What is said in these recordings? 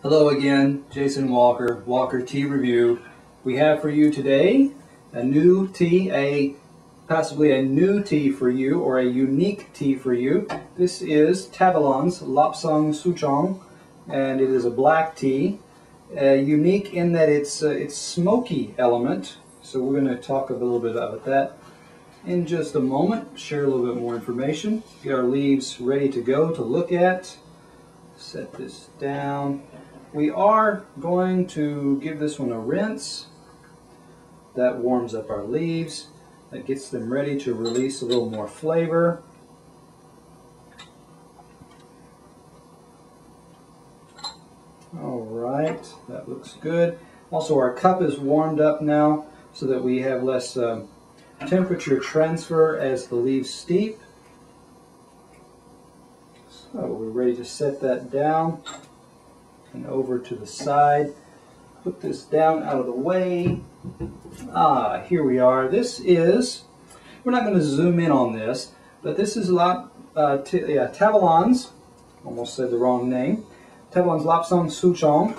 Hello again, Jason Walker, Walker Tea Review. We have for you today a new tea, possibly a new tea for you, or a unique tea for you. This is Tavalon's Lapsang Souchong, and it is a black tea. Unique in that it's smoky element, so we're going to talk a little bit about that in just a moment, share a little bit more information, get our leaves ready to go to look at. Set this down. We are going to give this one a rinse. That warms up our leaves. That gets them ready to release a little more flavor. Alright, that looks good. Also, our cup is warmed up now so that we have less temperature transfer as the leaves steep. So we're ready to set that down and over to the side. Put this down out of the way. Here we are. This is, we're not going to zoom in on this, but this is Tavalon's, almost said the wrong name, Tavalon's Lapsang Souchong.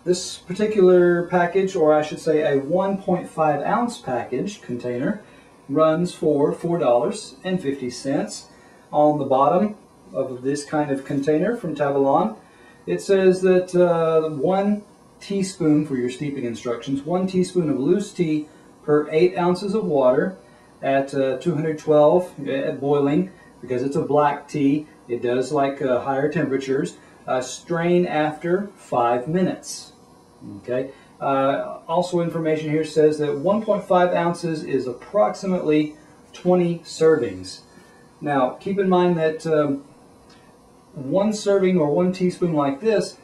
This particular package, or I should say a 1.5 ounce package container, runs for $4.50. On the bottom of this kind of container from Tavalon, it says that 1 teaspoon, for your steeping instructions, 1 teaspoon of loose tea per 8 ounces of water at 212 at boiling. Because it's a black tea, it does like higher temperatures. Strain after 5 minutes. Okay. Also, information here says that 1.5 ounces is approximately 20 servings. Now, keep in mind that 1 serving or 1 teaspoon like this,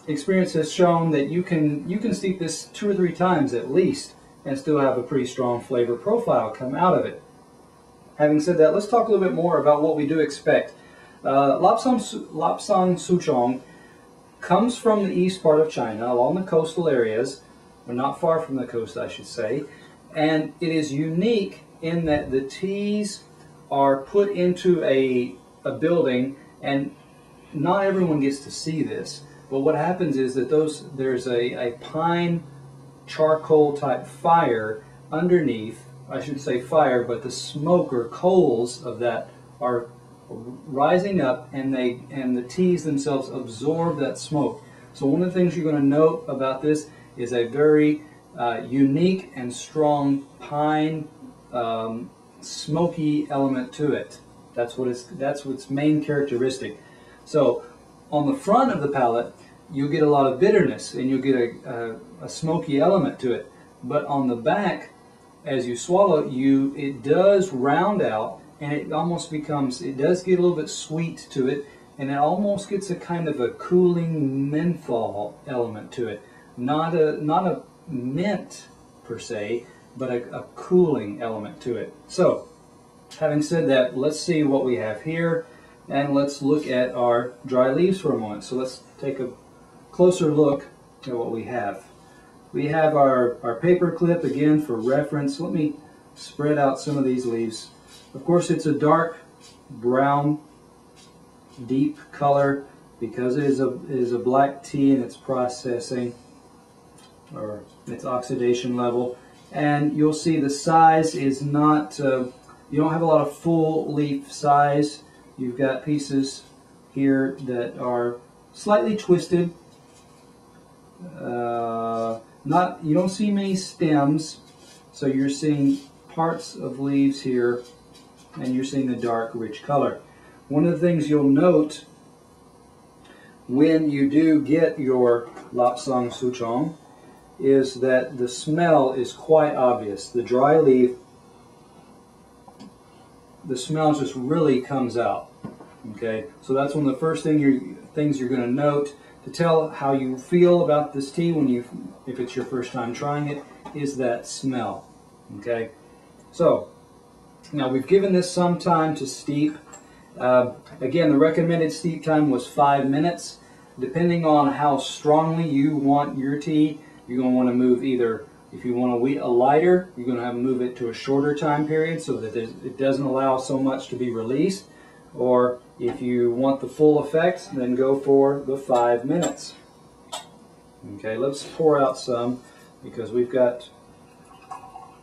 experience has shown that you can steep this 2 or 3 times at least and still have a pretty strong flavor profile come out of it. Having said that, let's talk a little bit more about what we do expect. Lapsang Souchong comes from the east part of China, along the coastal areas, or not far from the coast, I should say, and it is unique in that the teas are put into a building, and not everyone gets to see this. But what happens is that there's a pine charcoal type fire underneath. I should say fire, but the smoke or coals of that are rising up, and the teas themselves absorb that smoke. So one of the things you're going to note about this is a very unique and strong pine smoky element to it. That's its main characteristic. So on the front of the palate, you'll get a lot of bitterness and you'll get a smoky element to it. But on the back, as you swallow it, it does round out, and it almost becomes, it does get a little bit sweet to it, and it almost gets a kind of a cooling menthol element to it. Not a mint per se, but a cooling element to it. So, having said that, let's see what we have here, and let's look at our dry leaves for a moment. So let's take a closer look at what we have. We have our paper clip again for reference. Let me spread out some of these leaves. Of course, it's a dark brown, deep color because it is a black tea in its processing or its oxidation level. And you'll see the size is not, you don't have a lot of full leaf size. You've got pieces here that are slightly twisted. You don't see many stems, so you're seeing parts of leaves here, and you're seeing the dark, rich color. One of the things you'll note when you do get your Lapsang Souchong is that the smell is quite obvious. The dry leaf, the smell just really comes out. Okay, so that's one of the first things you're going to note to tell how you feel about this tea if it's your first time trying it, is that smell. Okay, so now we've given this some time to steep. Again, the recommended steep time was 5 minutes. Depending on how strongly you want your tea, you're going to want to move either, if you want a lighter, you're going to have to move it to a shorter time period so that it doesn't allow so much to be released. or if you want the full effect, then go for the 5 minutes. Okay, let's pour out some because we've got.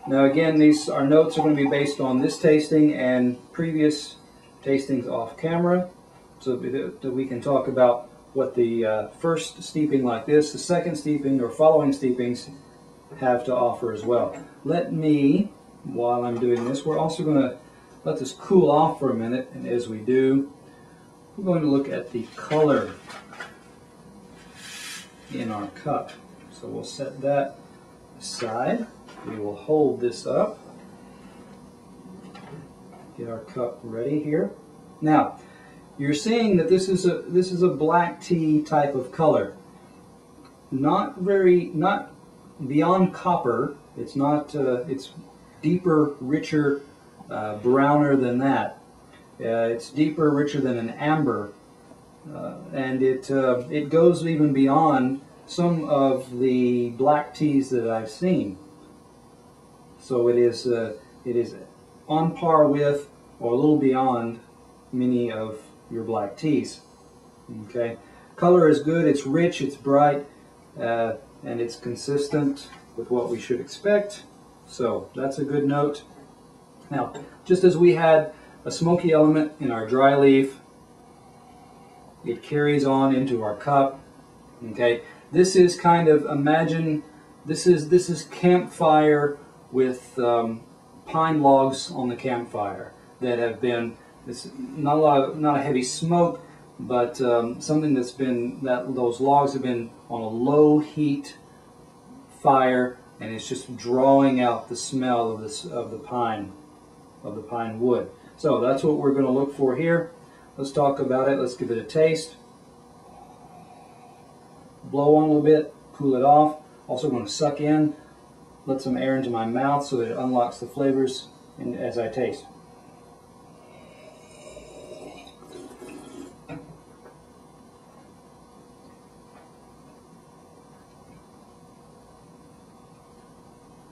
Now again, our notes are going to be based on this tasting and previous tastings off camera, so that we can talk about what the first steeping like this, the second steeping or following steepings have to offer as well. Let me, while I'm doing this, we're also going to let this cool off for a minute, and as we do, we're going to look at the color in our cup. So we'll set that aside. We will hold this up, get our cup ready here. Now, you're seeing that this is a black tea type of color. Not beyond copper. It's not. It's deeper, richer, browner than that. It's deeper, richer than an amber, and it goes even beyond some of the black teas that I've seen. So it is on par with, or a little beyond, many of your black teas. Okay, color is good. It's rich. It's bright, and it's consistent with what we should expect. So that's a good note. Now, just as we had a smoky element in our dry leaf, it carries on into our cup. Okay, this is kind of, imagine this is campfire with pine logs on the campfire that have been, it's not a heavy smoke, but something that's been, those logs have been on a low heat fire, and it's just drawing out the smell of the pine wood. So that's what we're going to look for here. Let's talk about it. Let's give it a taste. Blow on a little bit, cool it off. Also going to suck in, let some air into my mouth so that it unlocks the flavors as I taste.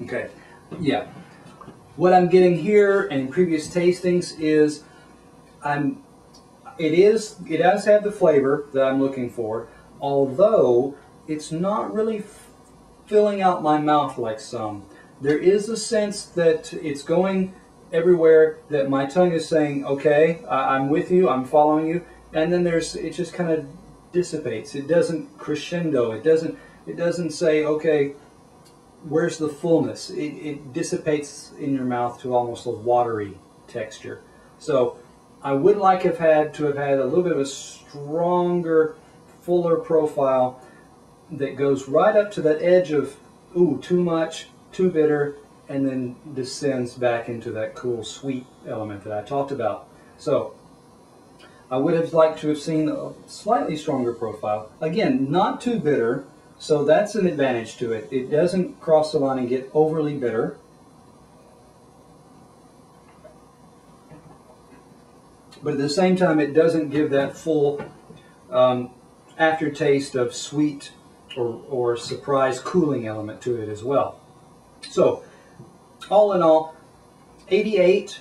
Okay, yeah. What I'm getting here and in previous tastings is it does have the flavor that I'm looking for, although it's not really filling out my mouth like some. There is a sense that it's going everywhere, that my tongue is saying, okay, I'm with you, I'm following you, and then it just kind of dissipates. It doesn't crescendo. It doesn't say, okay, where's the fullness? It dissipates in your mouth to almost a watery texture. So I would like to have had a little bit of a stronger, fuller profile that goes right up to that edge of, ooh, too much, too bitter, and then descends back into that cool, sweet element that I talked about. So I would have liked to have seen a slightly stronger profile. Again, not too bitter, so that's an advantage to it. It doesn't cross the line and get overly bitter. But at the same time, it doesn't give that full aftertaste of sweet or surprise cooling element to it as well. So, all in all, 88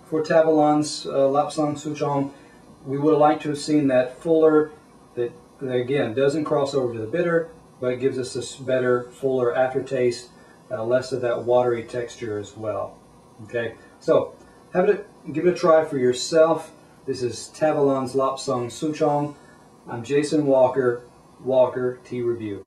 for Tavalon's Lapsang Souchong. We would have liked to have seen that fuller, that again doesn't cross over to the bitter, but it gives us this better, fuller aftertaste, less of that watery texture as well. Okay, so give it a try for yourself. This is Tavalon's Lapsang Souchong. I'm Jason Walker, Walker Tea Review.